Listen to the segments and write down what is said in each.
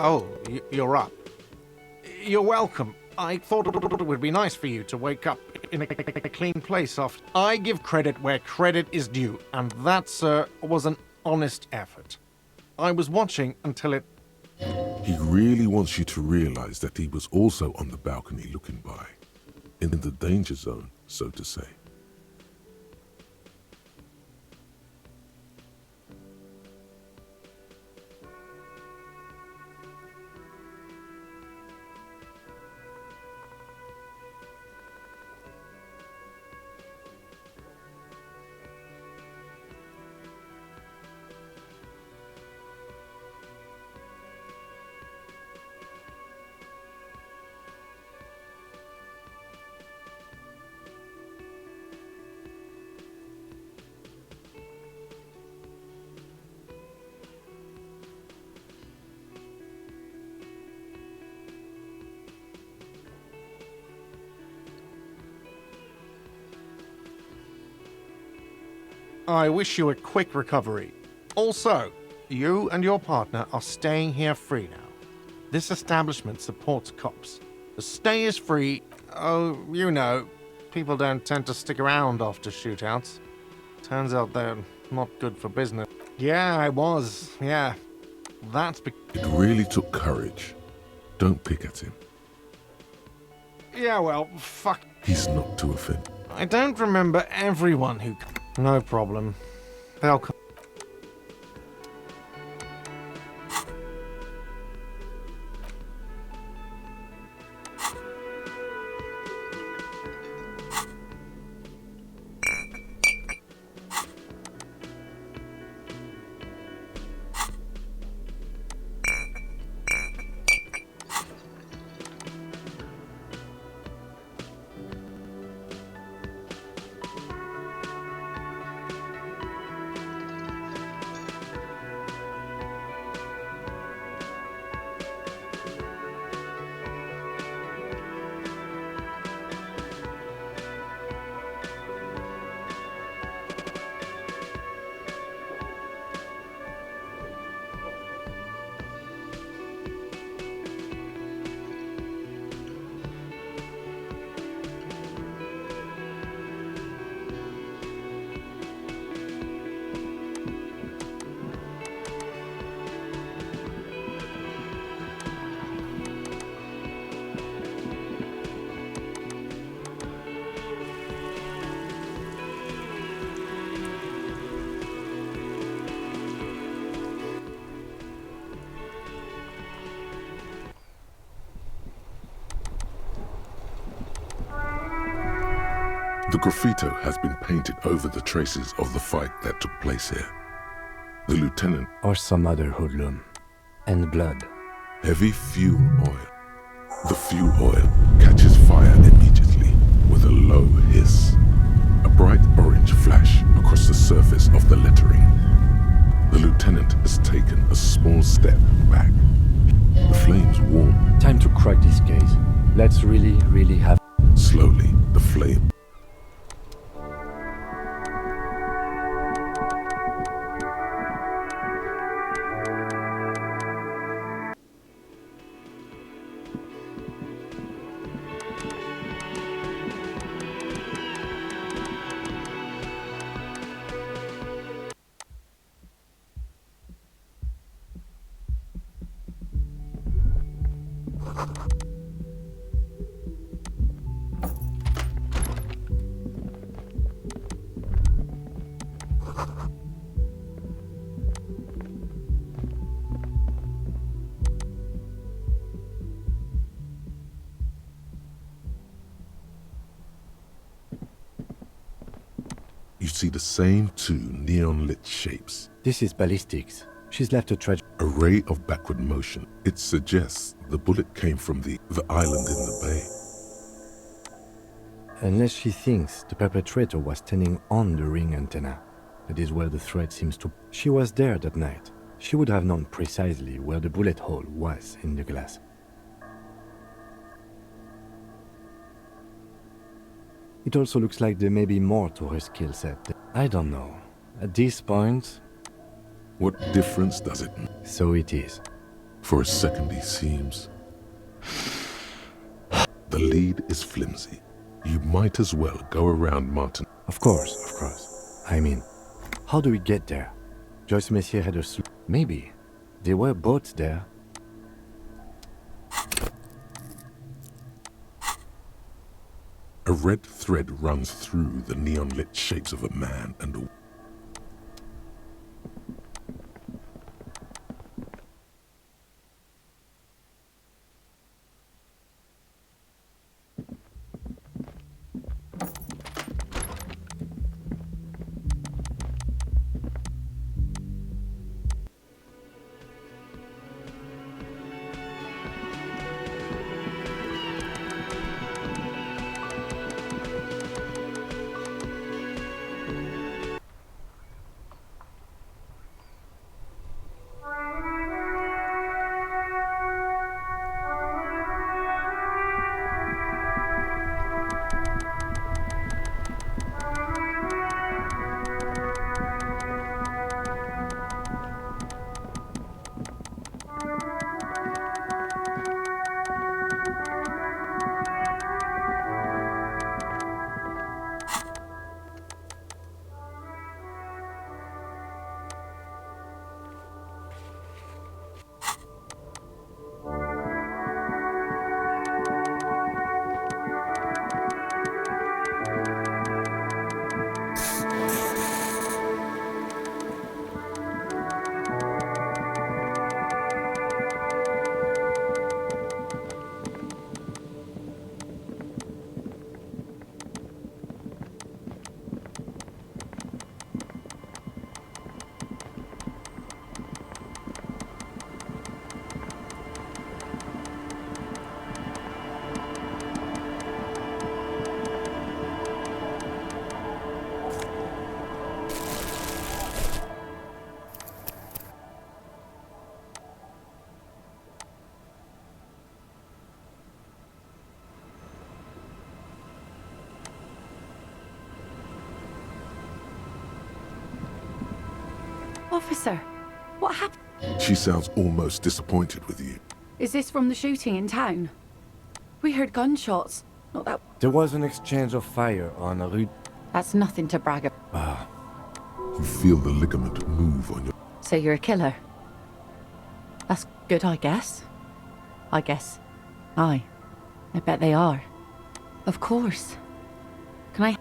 Oh, you're up. You're welcome. I thought it would be nice for you to wake up in a clean place after. I give credit where credit is due, and that, sir, was an honest effort. I was watching until it... He really wants you to realize that he was also on the balcony looking by. In the danger zone, so to say. I wish you a quick recovery. Also, you and your partner are staying here free now. This establishment supports cops. The stay is free. Oh, you know, people don't tend to stick around after shootouts. Turns out they're not good for business. Yeah, I was. Yeah. That's It really took courage. Don't pick at him. Yeah, well, fuck. He's not to offend. I don't remember everyone who... No problem. They'll come. The graffito has been painted over the traces of the fight that took place here. The lieutenant... Or some other hoodlum. And blood. Heavy fuel oil. The fuel oil catches fire immediately with a low hiss. A bright orange flash across the surface of the lettering. The lieutenant has taken a small step back. The flames warm. Time to crack this case. Let's really have... Slowly, the flame... You see the same two neon-lit shapes. This is ballistics. She's left a tragic... A ray of backward motion. It suggests the bullet came from the island in the bay. Unless she thinks the perpetrator was standing on the ring antenna. That is where the thread seems to... She was there that night. She would have known precisely where the bullet hole was in the glass. It also looks like there may be more to her skill set. I don't know. At this point... What difference does it make? So it is. For a second he seems... The lead is flimsy. You might as well go around Martin. Of course, of course. I mean, how do we get there? Joyce Messier had a maybe. There were boats there. A red thread runs through the neon-lit shapes of a man and a... Officer, what happened? She sounds almost disappointed with you. Is this from the shooting in town? We heard gunshots. Not that... There was an exchange of fire on a rue. That's nothing to brag about. You feel the ligament move on your... So you're a killer? That's good, I guess. Aye. I bet they are. Of course. Can I...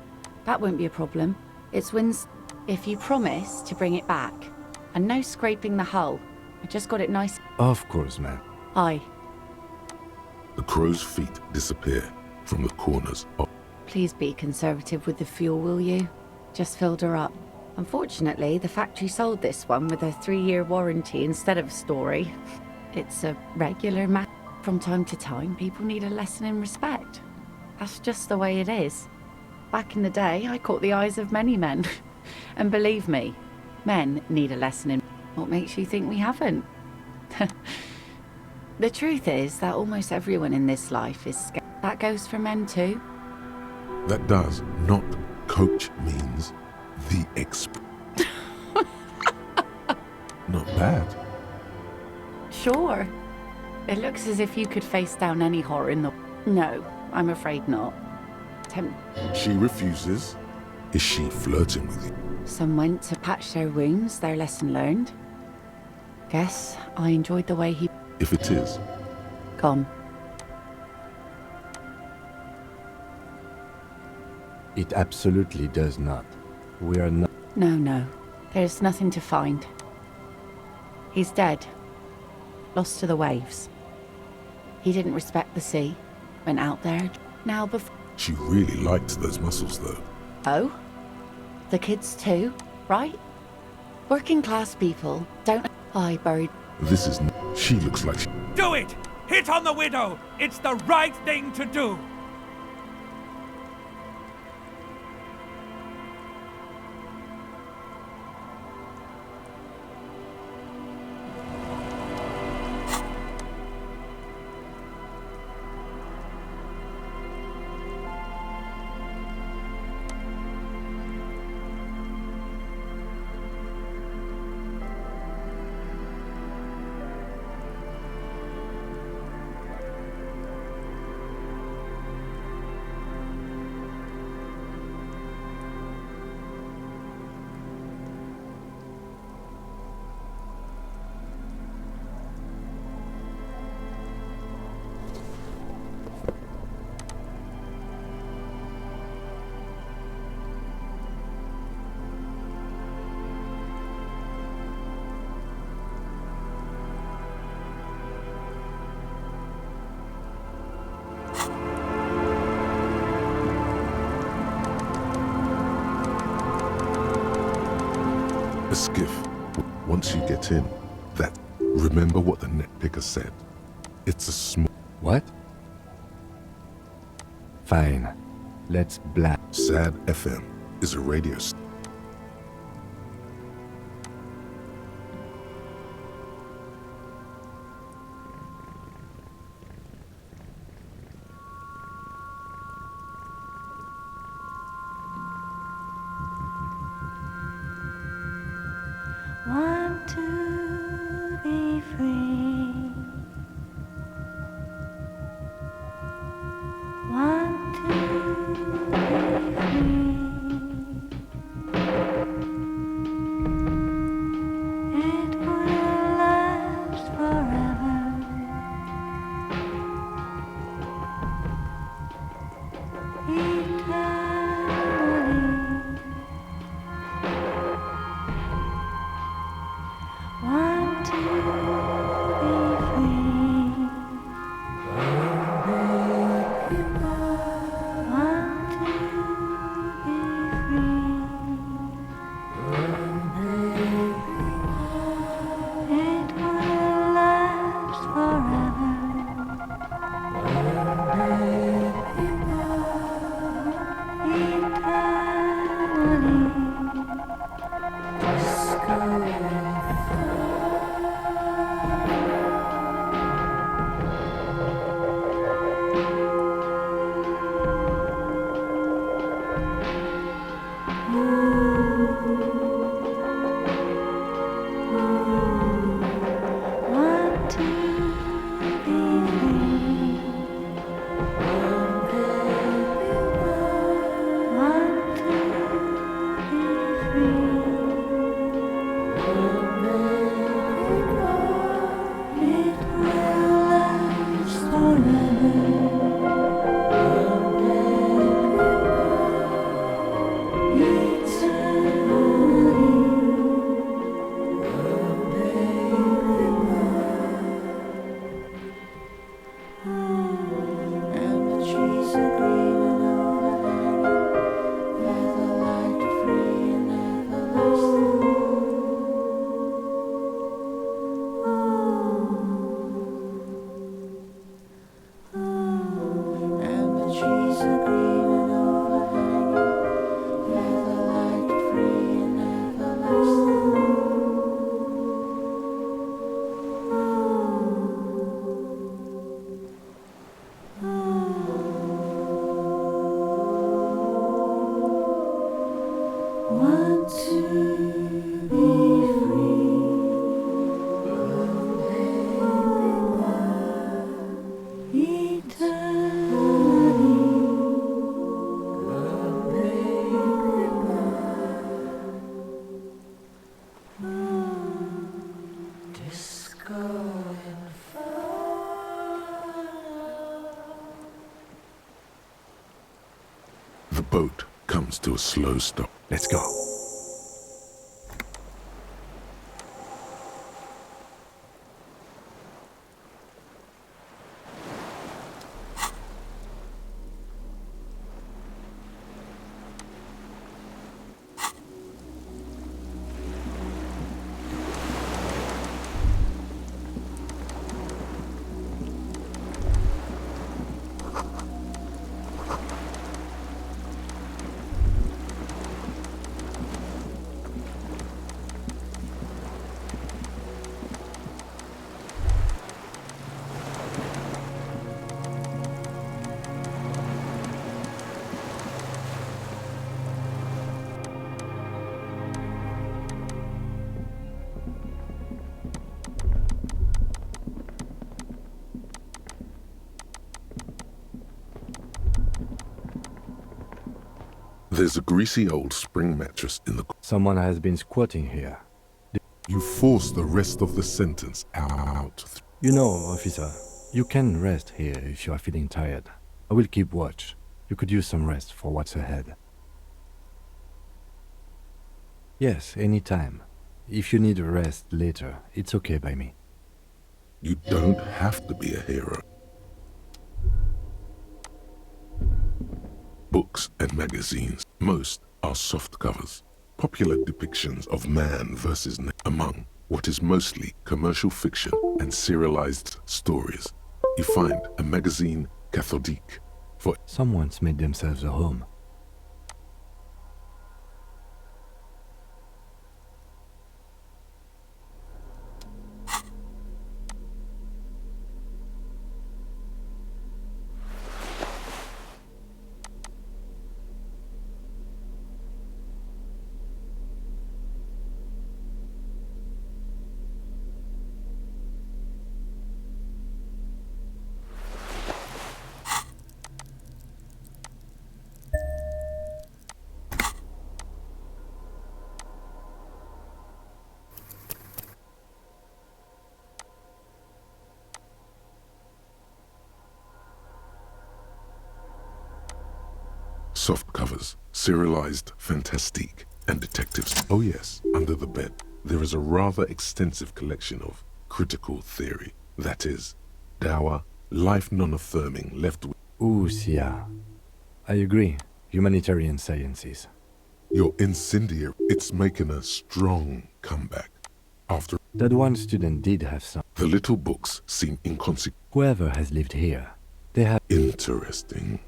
That won't be a problem. It's Wins... If you promise to bring it back. And no scraping the hull. I just got it nice... Of course, ma'am. Aye. The crow's feet disappear from the corners of... Please be conservative with the fuel, will you? Just filled her up. Unfortunately, the factory sold this one with a 3-year warranty instead of a story. It's a regular matter. From time to time, people need a lesson in respect. That's just the way it is. Back in the day, I caught the eyes of many men. And believe me, men need a lesson in... What makes you think we haven't? The truth is that almost everyone in this life is scared. That goes for men too. That does not... Coach means the exp... Not bad. Sure. It looks as if you could face down any horror in the... No, I'm afraid not. She refuses. Is she flirting with you? Some went to patch their wounds, their lesson learned. Guess I enjoyed the way he... If it is, Gone. It absolutely does not. We are not... No. There's nothing to find. He's dead. Lost to the waves. He didn't respect the sea. Went out there. Now before... she really liked those muscles, though. Oh? The kids too, right? Working class people don't... I buried... This is... She looks like she... Do it! Hit on the widow! It's the right thing to do! tin. That, remember what the netpicker said. It's a small... What? Fine. Let's blast. Sad FM is a radio station. Want to be free. Want to be free. It will last forever. Eternally. Want to be free. Want to be free. It will last forever. Want to be free. Want to be free. It will last and the trees are green and overhanging, featherlight free and everlasting. And the trees are green and overhanging, featherlight free and everlasting. Want to be free. The boat comes to a slow stop. Let's go. There's a greasy old spring mattress in the... Someone has been squatting here. You force the rest of the sentence out. You know, officer, you can rest here if you are feeling tired. I will keep watch. You could use some rest for what's ahead. Yes, anytime. If you need a rest later, it's okay by me. You don't have to be a hero. Books and magazines, most are soft covers. Popular depictions of man versus among what is mostly commercial fiction and serialized stories. You find a magazine cathodique for Someone's made themselves a home. soft covers, serialized fantastique, and detectives. Oh yes, under the bed, there is a rather extensive collection of critical theory. That is, dour, life non-affirming left with Yeah. I agree. Humanitarian sciences. your incendiary. It's making a strong comeback. After That one student did have some. the little books seem inconsequential. Whoever has lived here, they have. Interesting.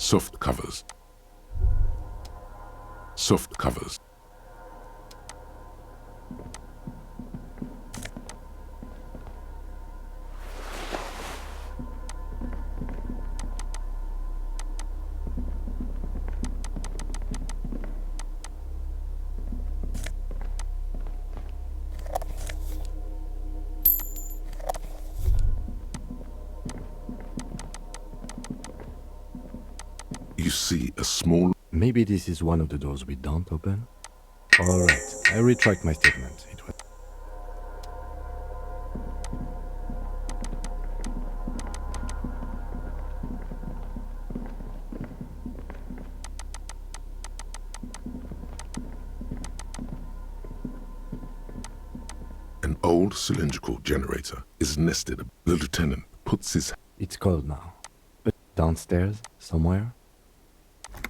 Soft covers. Soft covers. You see a small Maybe this is one of the doors we don't open? Alright, I retract my statement. It was. an old cylindrical generator is nested. The lieutenant puts his It's cold now. But downstairs, somewhere?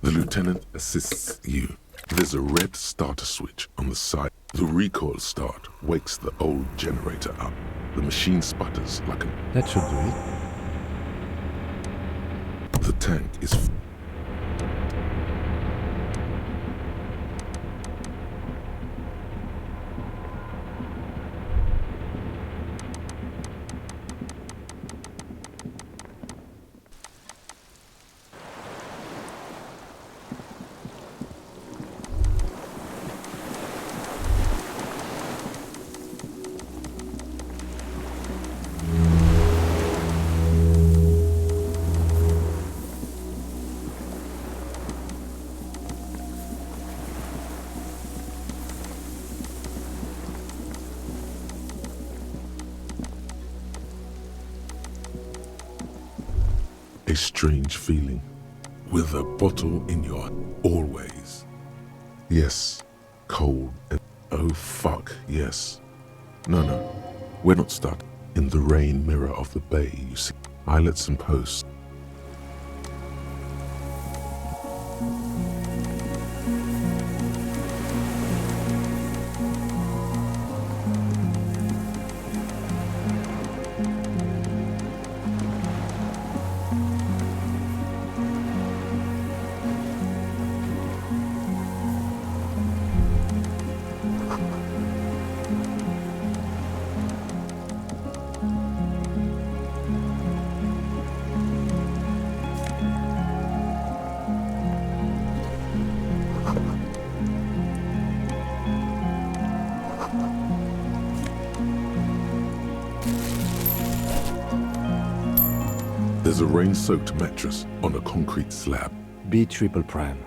The lieutenant assists you. There's a red starter switch on the side. The recoil start wakes the old generator up. The machine sputters like a... That should do it. The tank is... a strange feeling. With a bottle in your... always. Yes, cold and... oh fuck, yes. No, we're not stuck. In the rain mirror of the bay, you see islets and posts. There's a rain-soaked mattress on a concrete slab. B triple prime.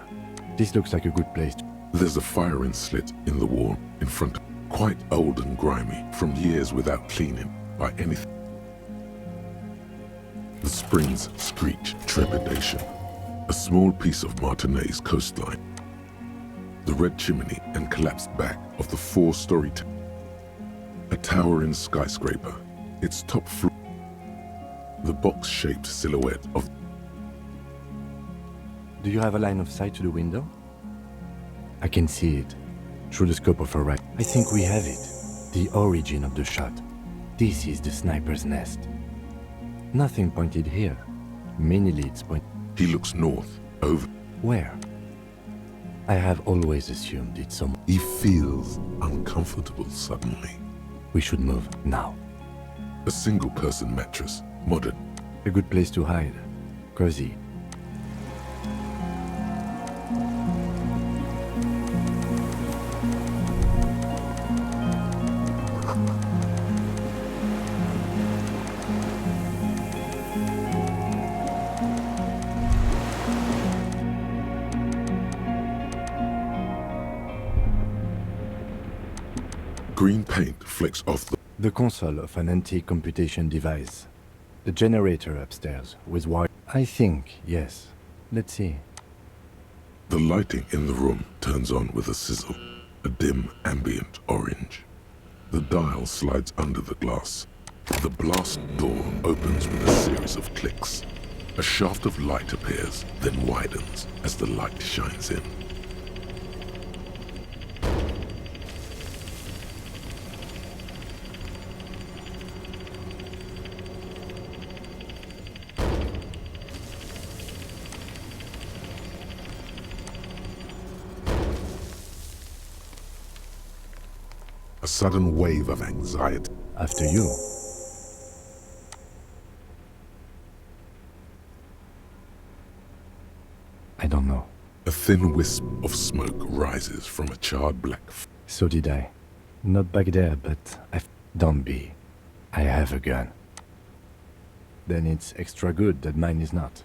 This looks like a good place. There's a firing slit in the wall in front, quite old and grimy from years without cleaning by anything. The springs screech trepidation. A small piece of Martinez coastline. The red chimney and collapsed back of the four-story tower. A towering skyscraper. Its top floor. The box-shaped silhouette of... Do you have a line of sight to the window? I can see it, through the scope of a rifle. I think we have it. The origin of the shot. This is the sniper's nest. Nothing pointed here. Many leads point... He looks north, over... Where? I have always assumed it's some... He feels uncomfortable suddenly. We should move now. A single-person mattress, modern. A good place to hide. Cozy. Green paint flecks off The console of an antique computation device. The generator upstairs with wire. I think, yes. Let's see. The lighting in the room turns on with a sizzle, a dim ambient orange. The dial slides under the glass. The blast door opens with a series of clicks. A shaft of light appears, then widens as the light shines in. A sudden wave of anxiety. After you. I don't know. A thin wisp of smoke rises from a charred black So did I. Not back there, but don't be. I have a gun. Then it's extra good that mine is not.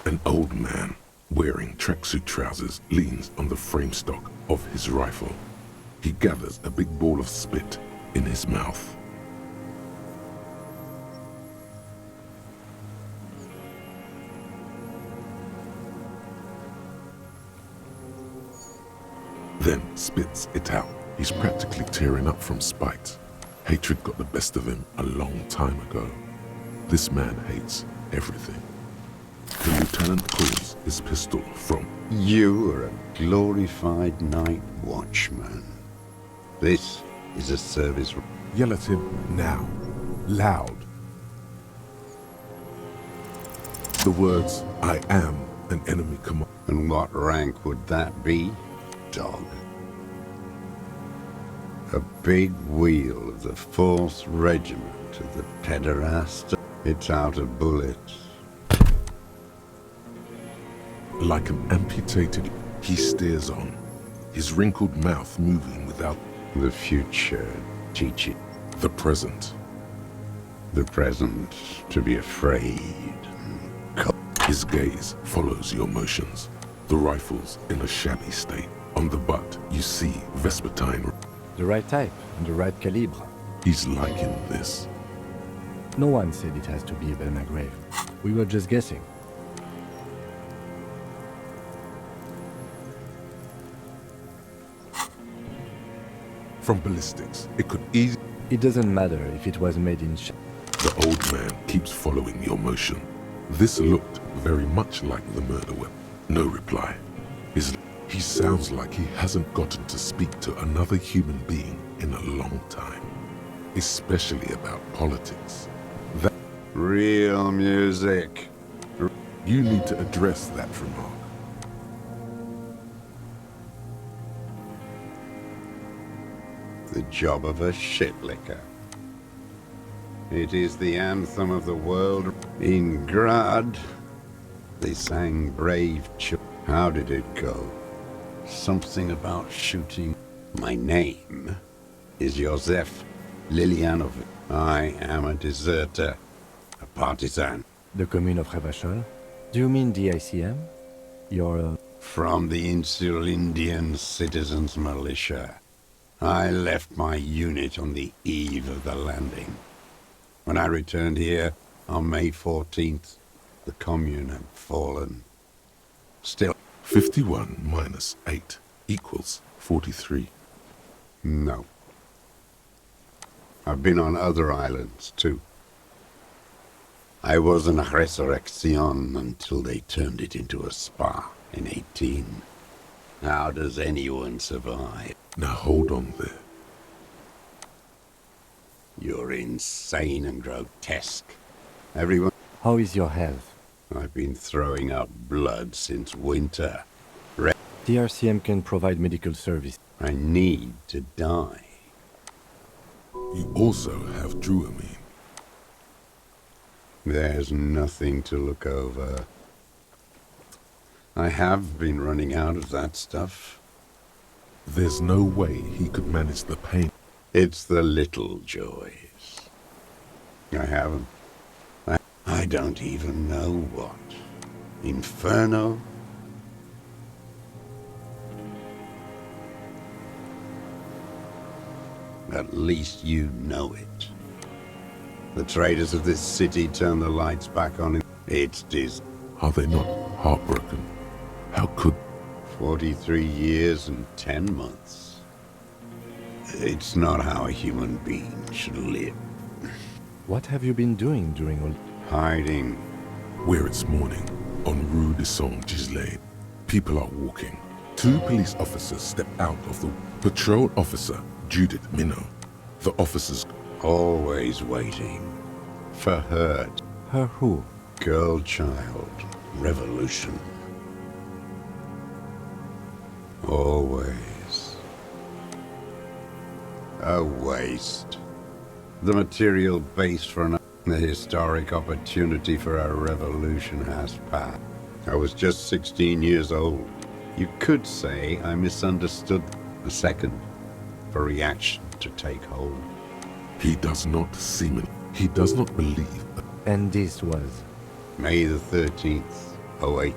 An old man, wearing tracksuit trousers, leans on the frame stock of his rifle. He gathers a big ball of spit in his mouth. Then spits it out. He's practically tearing up from spite. Hatred got the best of him a long time ago. This man hates everything. The lieutenant pulls his pistol from... You are a glorified night watchman. This is a service... Yell at him now, loud. The words, I am an enemy command. And what rank would that be, dog? A big wheel of the 4th Regiment of the Pederast. It's out of bullets. Like an amputated, he stares on, his wrinkled mouth moving without... The future teaching. The present. The present to be afraid. His gaze follows your motions. The rifle's in a shabby state. On the butt, you see Vespertine. The right type and the right calibre. He's liking this. No one said it has to be a Belma grave. We were just guessing. From ballistics, it could easily... It doesn't matter if it was made in The old man keeps following your motion. This looked very much like the murder weapon. No reply. He sounds like he hasn't gotten to speak to another human being in a long time. Especially about politics. Real music. You need to address that remark. The job of a shitlicker. It is the anthem of the world. In Grad, they sang brave How did it go? Something about shooting. My name is Josef Lilianovic. I am a deserter, a partisan. the commune of Revachol. Do you mean the ICM? Your, From the Insular Indian Citizens Militia. I left my unit on the eve of the landing. When I returned here on May 14th, the commune had fallen. Still, 51 minus 8 equals 43. no. I've been on other islands, too. I was in Resurrection until they turned it into a spa in 18. How does anyone survive? Now hold on there. You're insane and grotesque. Everyone... how is your health? I've been throwing up blood since winter. The RCM can provide medical service. I need to die. You also have Druamine. There's nothing to look over. I have been running out of that stuff. There's no way he could manage the pain. It's the little joys. I haven't. I don't even know what. Inferno? At least you know it. The traders of this city turn the lights back on. It's Are they not heartbroken? How could... 43 years and 10 months. It's not how a human being should live. What have you been doing during all... Hiding. Where it's morning, on Rue de Saint-Gislain, people are walking. 2 police officers step out of the... Patrol officer, Judith Minot. The officers... Always waiting. For her. Her who? Girl child. Revolution. Always. A waste. The material base for the historic opportunity for a revolution has passed. I was just 16 years old. You could say I misunderstood a second for reaction to take hold. He does not seem it. He does not believe. And this was... May the 13th, 08,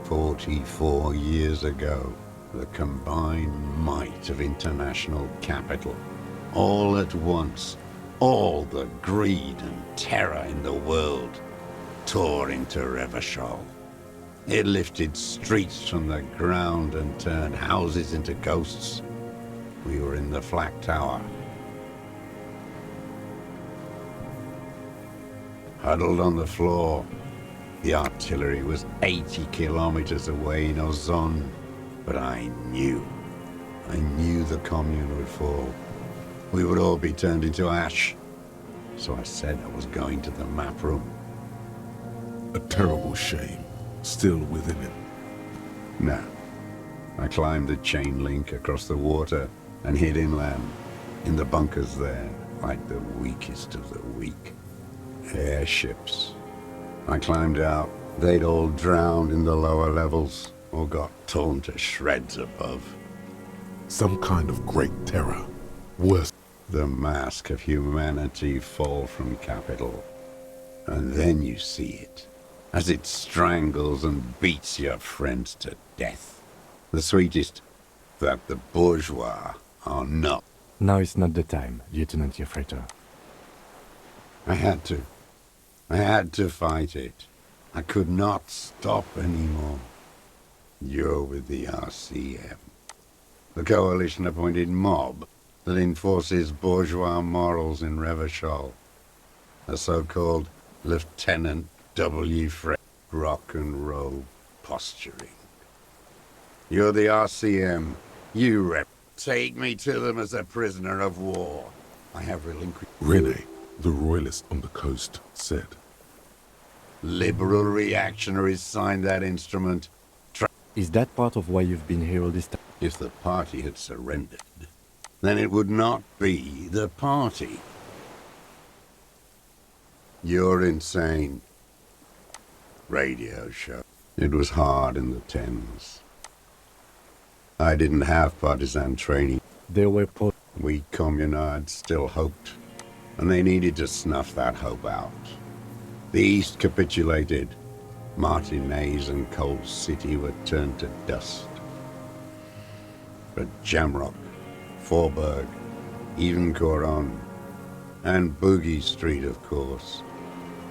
44 years ago. The combined might of international capital. All at once, all the greed and terror in the world tore into Revachol. It lifted streets from the ground and turned houses into ghosts. We were in the Flak Tower. Huddled on the floor. The artillery was 80 kilometers away in Ozon. But I knew the commune would fall. We would all be turned into ash. So I said I was going to the map room. A terrible shame still within it. No. I climbed the chain link across the water and hid inland, in the bunkers there, like the weakest of the weak. Airships. I climbed out. They'd all drowned in the lower levels, or got torn to shreds above. Some kind of great terror. Worse. The mask of humanity fall from capital. And then you see it, as it strangles and beats your friends to death. The sweetest, that the bourgeois are not. Now is not the time, Lieutenant Jeffreter. I had to. I had to fight it. I could not stop anymore. You're with the RCM, the coalition-appointed mob that enforces bourgeois morals in Revachol. The so-called Lieutenant W. Fred rock and roll posturing. You're the RCM. You rep. Take me to them as a prisoner of war. I have relinquished. Rene, the royalist on the coast, said. Liberal reactionaries signed that instrument. Is that part of why you've been here all this time? If the party had surrendered, then it would not be the party. You're insane. Radio show. It was hard in the tens. I didn't have partisan training. There were We communards still hoped, and they needed to snuff that hope out. The East capitulated. Martinez and Cold City were turned to dust. But Jamrock, Forburg, even Coron, and Boogie Street, of course.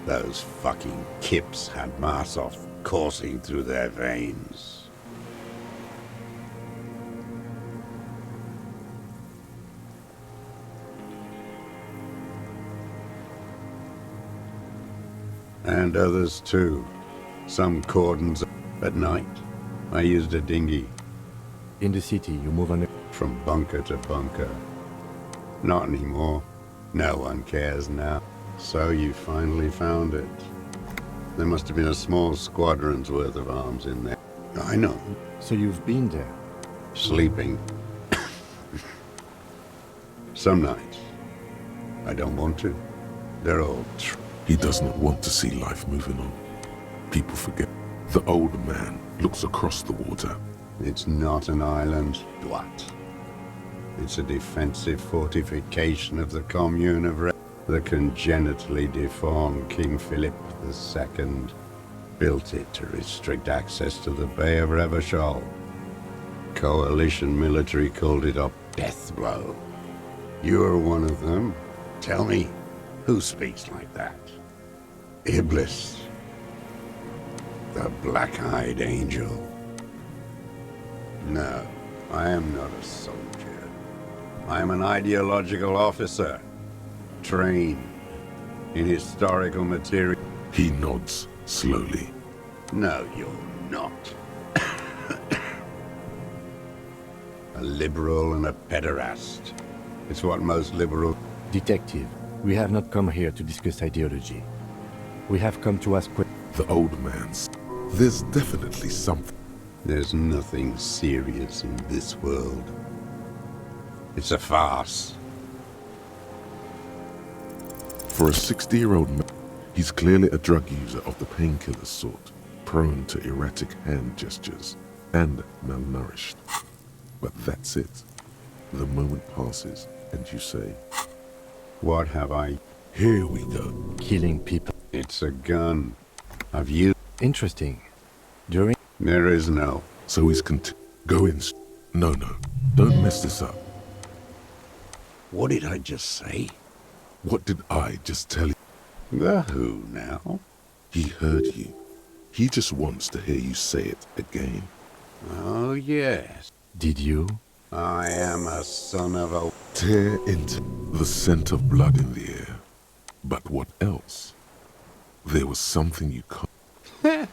Those fucking kips had Marsov coursing through their veins. And others too. Some cordons at night. I used a dinghy. in the city, you move on. From bunker to bunker. Not anymore. No one cares now. So you finally found it. There must have been a small squadron's worth of arms in there. I know. So you've been there. Sleeping. Some nights. I don't want to. They're all He does not want to see life moving on. People forget. The old man looks across the water. It's not an island, Dwat. It's a defensive fortification of the commune of the congenitally deformed King Philip II built it to restrict access to the Bay of Revachol. Coalition military called it a death blow. You're one of them. Tell me, who speaks like that? Iblis. The black-eyed angel. No, I am not a soldier. I am an ideological officer, trained in historical material. He nods slowly. No, you're not. A liberal and a pederast. It's what most liberal... Detective, we have not come here to discuss ideology. We have come to ask questions. The old man's. There's definitely something. There's nothing serious in this world. It's a farce. For a 60-year-old man, he's clearly a drug user of the painkiller sort, prone to erratic hand gestures, and malnourished. But that's it. The moment passes, and you say, What have I... here we go. Killing people. It's a gun. I've used... Interesting. During... There is no... So he's go in. No, don't mess this up. What did I just say? What did I just tell you? The who now? He heard you. He just wants to hear you say it again. Oh, yes. Did you? I am a son of a... Tear into the scent of blood in the air. But what else? There was something you can't...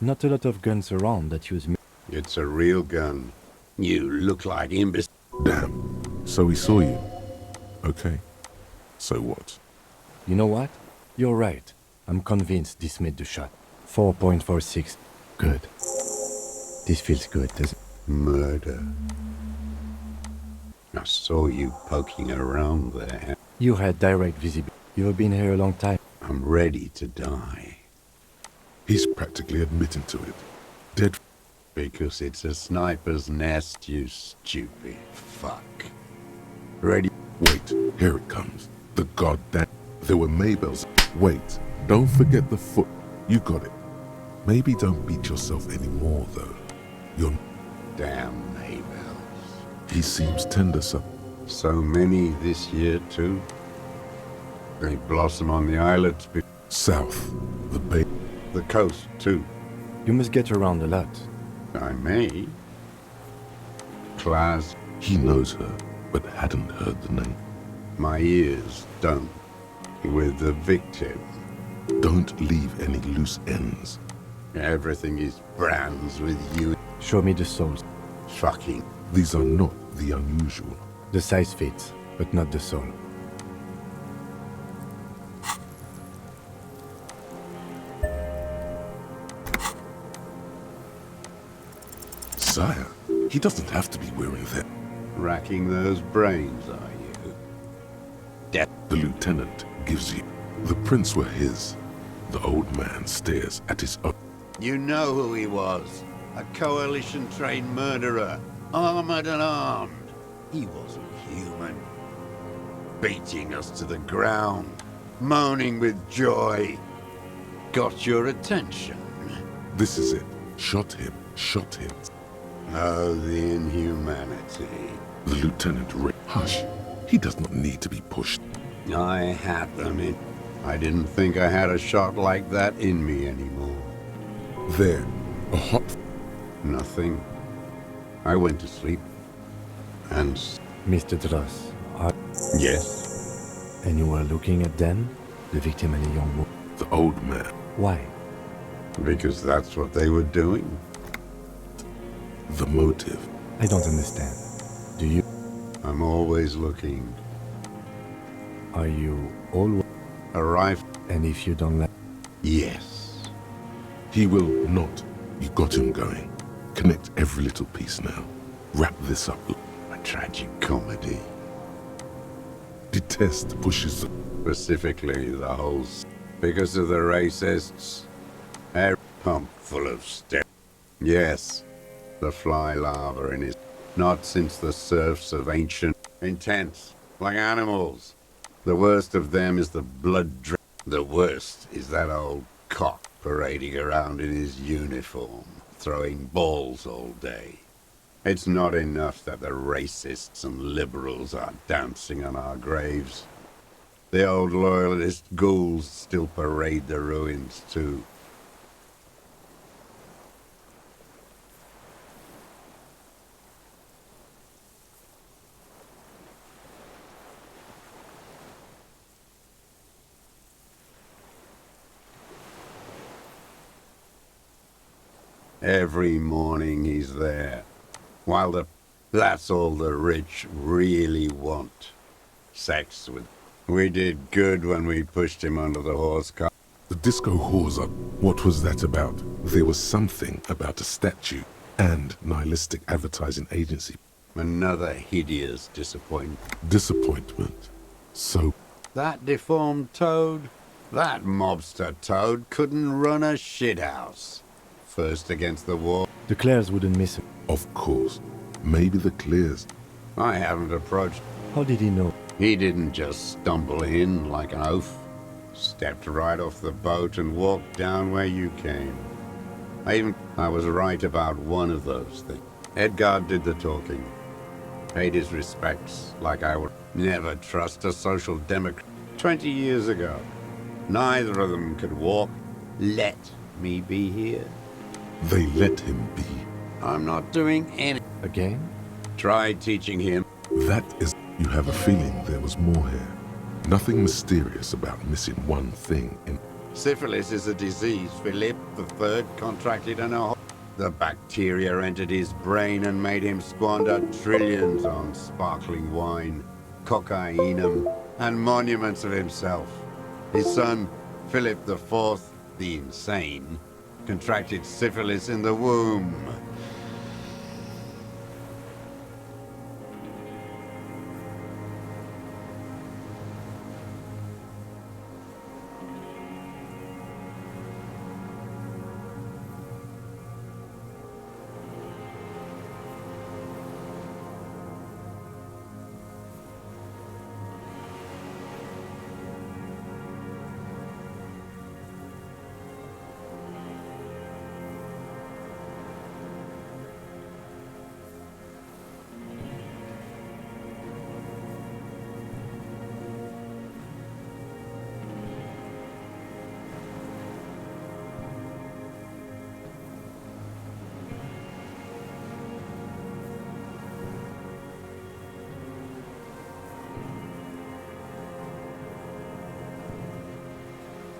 Not a lot of guns around that use... It's a real gun. You look like imbecile. Damn. So he saw you. Okay. So what? You know what? You're right. I'm convinced this made the shot. 4.46. Good. This feels good, doesn't it? Murder. I saw you poking around there. You had direct visibility. You've been here a long time. I'm ready to die. He's practically admitting to it. Dead. Because it's a sniper's nest, you stupid fuck. Ready? Wait, here it comes. The goddamn... There were Maybells. Wait, don't forget the foot. You got it. Maybe don't beat yourself anymore, though. You're... Damn Maybells. He seems tender, sir. So many this year, too. They blossom on the islets, South, the bay. the coast, too. You must get around a lot. I may. Class, He knows her, but hadn't heard the name. my ears don't. With the victim, Don't leave any loose ends. everything is brands with you. Show me the souls. Fucking. These are not the unusual. The size fits, but not the soul. Sire, he doesn't have to be wearing that. Racking those brains, are you? The lieutenant gives you. The prints were his. The old man stares at his own. You know who he was. A coalition-trained murderer. Armored and armed. He wasn't human. Beating us to the ground. Moaning with joy. Got your attention. This is it. Shot him. Shot him. Oh, the inhumanity. The lieutenant Hush. He does not need to be pushed. I had them in. I didn't think I had a shot like that in me anymore. There. A hot... Nothing. I went to sleep. And... Mr. Dross, Yes? and you were looking at them? The victim and the young woman. The old man. Why? Because that's what they were doing. The motive. I don't understand. Do you? I'm always looking. Are you always? Arrive. And if you don't like? Yes. He will not. You got him going. Connect every little piece now. Wrap this up. A tragic comedy. Detest pushes. Specifically the whole... Because of the racists. Air pump full of step. Yes. The fly larva in his... Not since the serfs of ancient... Intense. Like animals. The worst of them is the The worst is that old cock parading around in his uniform, throwing balls all day. It's not enough that the racists and liberals are dancing on our graves. The old loyalist ghouls still parade the ruins too. Every morning he's there. While that's all the rich really want. Sex with... We did good when we pushed him under the horse car. The disco whores up. What was that about? There was something about a statue and nihilistic advertising agency. Another hideous disappointment. Disappointment. So, That deformed toad? That mobster toad couldn't run a shithouse. First against the wall. The Clares wouldn't miss him. of course, maybe the clears. I haven't approached. How did he know? He didn't just stumble in like an oaf. Stepped right off the boat and walked down where you came. I was right about one of those things. Edgar did the talking. Paid his respects like I would never trust a social democrat. 20 years ago. Neither of them could walk. Let me be here. They let him be. I'm not doing any. Again? Tried teaching him. That is, you have a feeling there was more here. Nothing mysterious about missing one thing in... Syphilis is a disease Philip III contracted in a... The bacteria entered his brain and made him squander trillions on sparkling wine, cocainum, and monuments of himself. His son, Philip IV, the insane, contracted syphilis in the womb.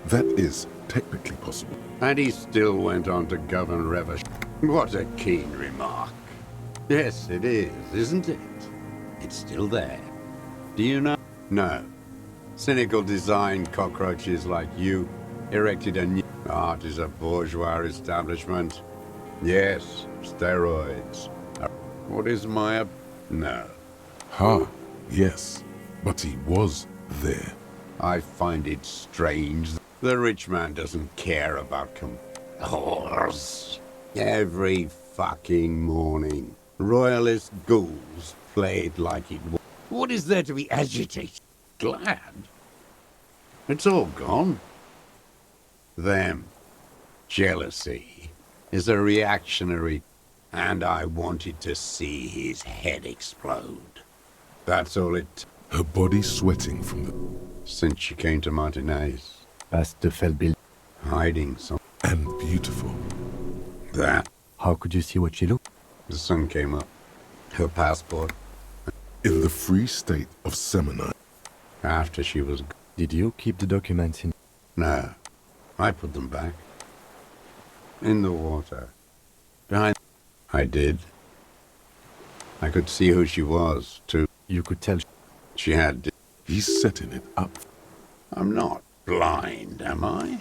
That is technically possible. And he still went on to govern Revish. What a keen remark. Yes, it is, isn't it? It's still there. Do you know? No. Cynical design cockroaches like you erected a new... Art is a bourgeois establishment. Yes, steroids. What is my... No. Ha, yes. But he was there. I find it strange. The rich man doesn't care about whores. Every fucking morning, royalist ghouls played like it was. What is there to be agitated? Glad? It's all gone. Them. Jealousy is a reactionary, and I wanted to see his head explode. That's all it... Her body sweating from the... Since she came to Martinez, Past the fell building. hiding some... And beautiful. That. How could you see what she looked? The sun came up. Her passport. In the free state of Semini. After she was... Did you keep the documents in? No. I put them back. In the water. Behind... I did. I could see who she was, too. You could tell. She had... He's setting it up. I'm not blind, am I?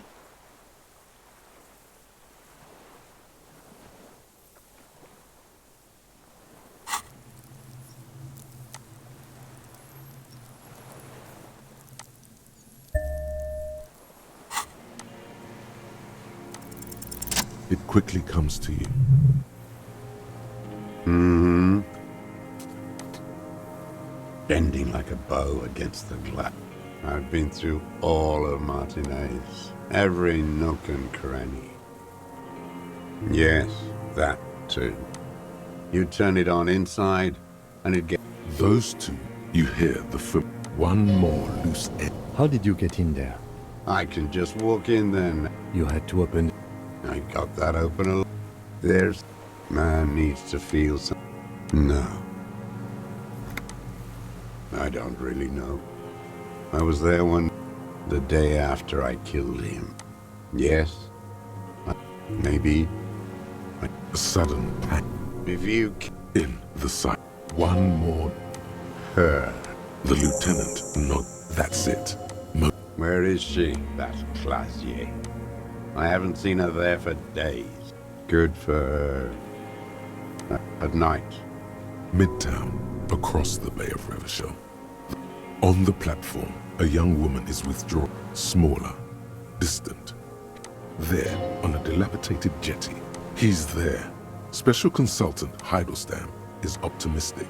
It quickly comes to you. Mm-hmm. Bending like a bow against the glass. I've been through all of Martinez. Every nook and cranny. Yes, that too. You turn it on inside, and it gets... Those two, you hear the one more loose end. How did you get in there? I can just walk in then. You had to open. I got that open a... There's... Man needs to feel some... No. I don't really know. I was there the day after I killed him. Yes. Maybe. A sudden panic If you... in the sight. One more. Her. The lieutenant. No, that's it. Where is she? That Clasier. I haven't seen her there for days. Good for her. At night. Midtown, across the Bay of Revachol. On the platform, a young woman is withdrawn, smaller, distant. There, on a dilapidated jetty, he's there. Special Consultant Heidelstam is optimistic.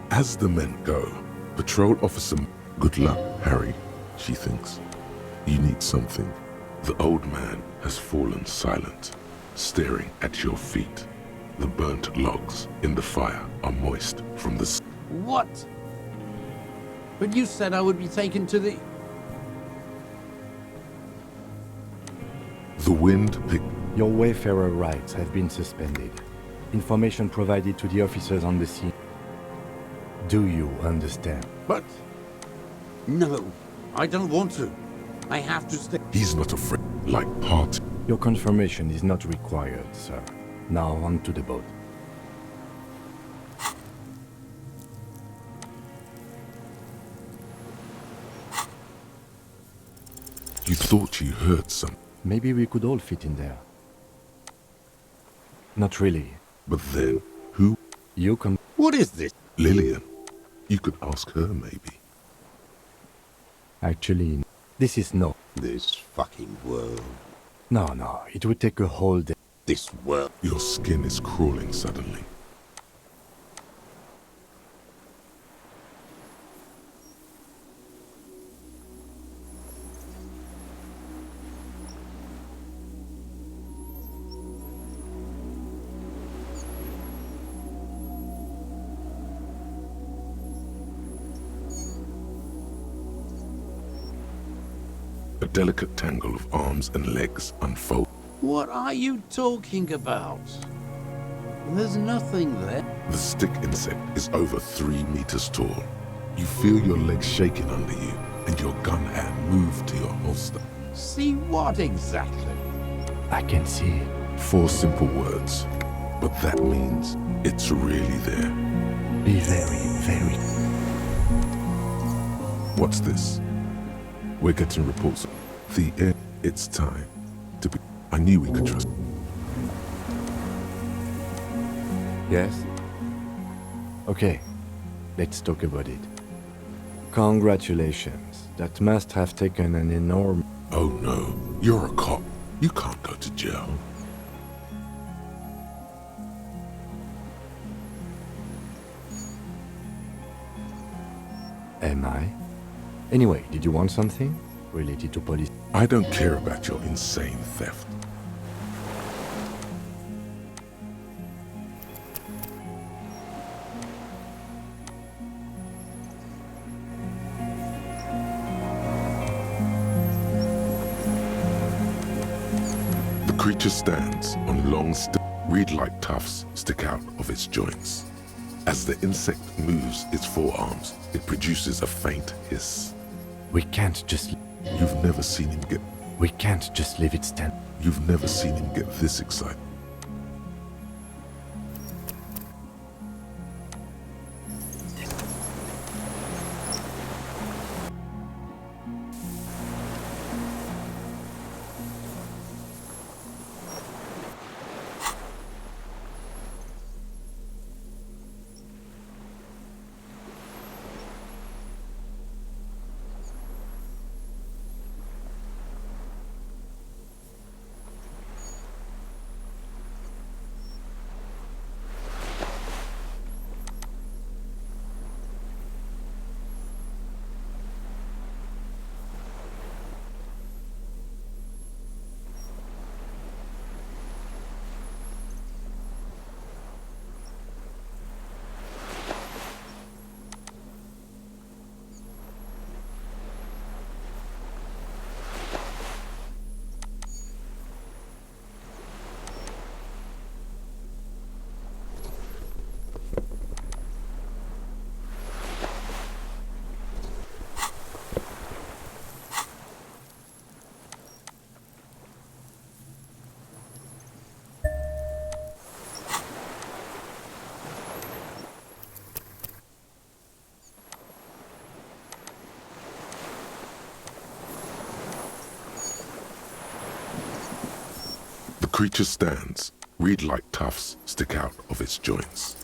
As the men go, Patrol Officer, good luck, Harry, she thinks. You need something. The old man has fallen silent, staring at your feet. The burnt logs in the fire are moist from the... What? But you said I would be taken to the... The wind picked... Your Wayfarer rights have been suspended. Information provided to the officers on the scene. Do you understand? But... No, I don't want to. I have to stay... He's not afraid, like heart. Your confirmation is not required, sir. Now on to the boat. You thought you heard some, Maybe we could all fit in there. Not really. but then, who? You can... What is this? Lillian. You could ask her, maybe. Actually, this is no. This fucking world. No, it would take a whole day. This world. Your skin is crawling suddenly. A delicate tangle of arms and legs unfold. What are you talking about? There's nothing there. The stick insect is over 3 meters tall. You feel your legs shaking under you, and your gun hand move to your holster. See what exactly? I can see it. 4 simple words, but that means it's really there. Be very, very... What's this? We're getting reports. The air. It's time to be. I knew we could trust. Yes? Okay, let's talk about it. Congratulations. That must have taken an enormous... Oh no, you're a cop. You can't go to jail. Am I? Anyway, did you want something? Related to police? I don't care about your insane theft. The creature stands on long reed-like tufts stick out of its joints. As the insect moves its forearms, it produces a faint hiss. We can't just... You've never seen him get... We can't just leave it stand... You've never seen him get this excited. The creature stands, reed-like tufts stick out of its joints.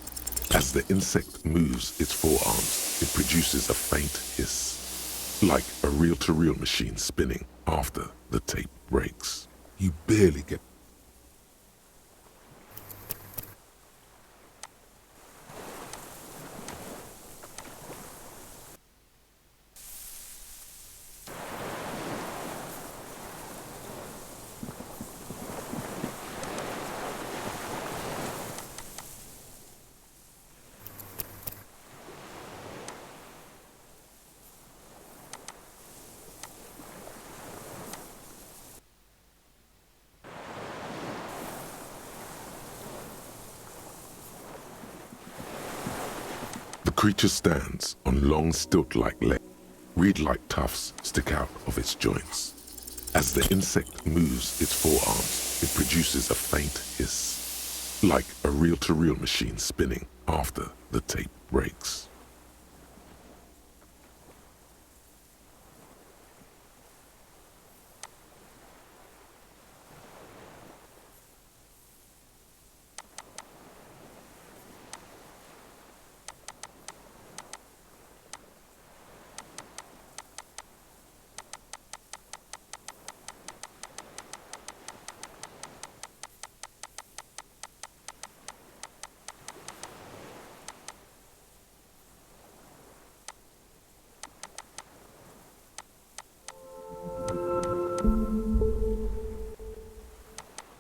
As the insect moves its forearms, it produces a faint hiss, like a reel-to-reel machine spinning after the tape breaks. You barely get... The creature stands on long stilt-like legs. Reed-like tufts stick out of its joints. As the insect moves its forearms, it produces a faint hiss, like a reel-to-reel machine spinning after the tape breaks.